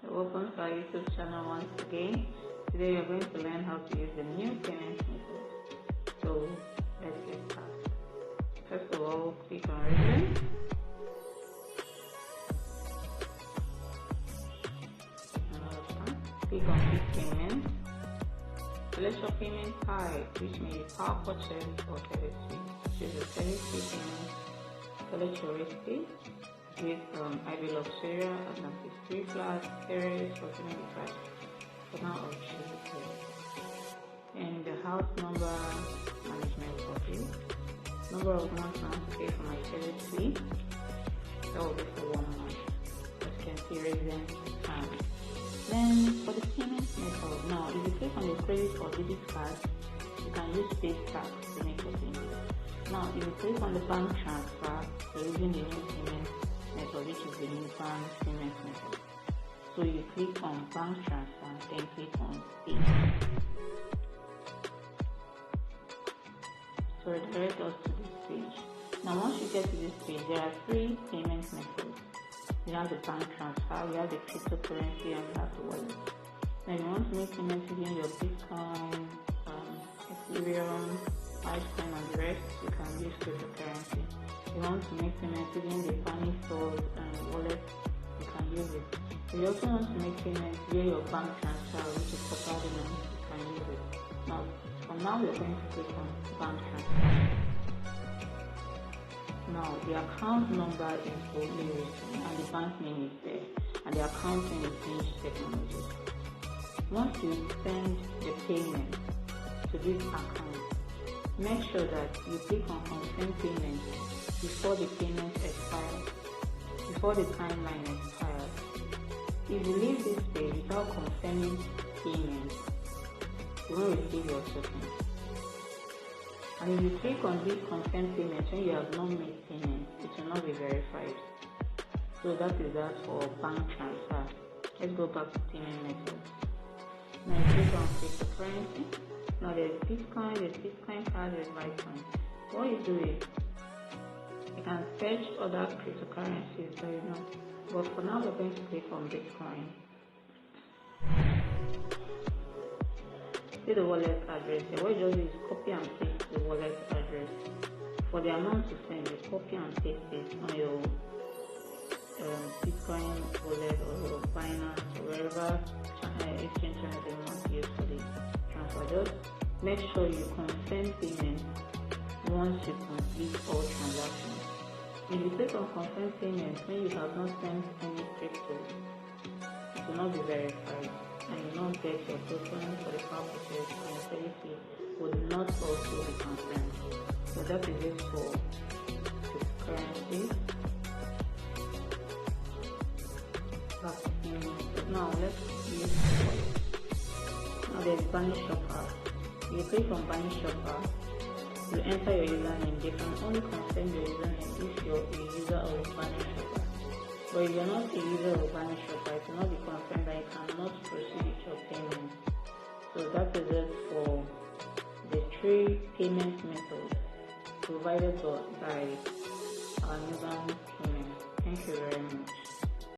Welcome to our YouTube channel once again. Today we are going to learn how to use the new payment method. So let's get started. First of all, click on resume. Click on Quick Payment. Select your payment type, which may be power purchase or service fee. Choose the service fee payment. Select your recipe with IV Luxuria, Atlantic 3 Plus, Series, or 75. So now I'll choose it. And the house number management copy. Number of months I want to pay for my service fee. That will be for 1 month. As you can see, resident time. Then for the payment method, now if you click on the credit or debit card, you can use paystack to make your payment. Now if you click on the bank transfer, you're using the new payment method, which is the new bank payment method. So you click on bank transfer, then click on pay. So it directs us to this page. Now once you get to this page, there are 3 payment methods. You have the bank transfer, you have the cryptocurrency, and you have the wallet. Now if you want to make payments using your Bitcoin, Ethereum, Litecoin, and the rest, you can use cryptocurrency. If you want to make payments using the Bunny Stores and wallet, you can use it. If you also want to make payments via your bank transfer, which is supported, you can use it. Now, for now, we are going to click on bank transfer. Now, the account number is boldly written and the bank name is there, and the account name is Binge Technologies. Once you send the payment to this account, make sure that you click on confirm payment before the payment expires, before the timeline expires. If you leave this page without confirming payment, you won't receive your token. And if you click on this confirm payment when you have not made payment, it will not be verified. So that is that for bank transfer. Let's go back to payment methods. Now you click on cryptocurrency. Now there's Bitcoin card, there's Litecoin. What you do is you can search other cryptocurrencies so you know. But for now we're going to click on Bitcoin. See the wallet address here. What you just do is copy and paste the wallet address. For the amount to send, you copy and paste it on your Bitcoin wallet or your Binance or wherever exchange channel you want to use for the transfer. Just make sure you confirm payment once you complete all transactions. If you click on confirm payment when you have not sent any crypto, it will not be verified, and you will not get your token for the power purchase, and the service fee would not also be confirmed. So that is it for cryptocurrency. Now let's use wallet. Now there's Bunny Shopper. You click on Bunny Shopper, you enter your username. They can only confirm your username if you're a user of Bunny Shopper. But if you're not a user of Bunny Shopper, it will not be confirmed that you cannot proceed with your payment. So that is it for the 3 payment methods provided by our new bank payment. Thank you very much.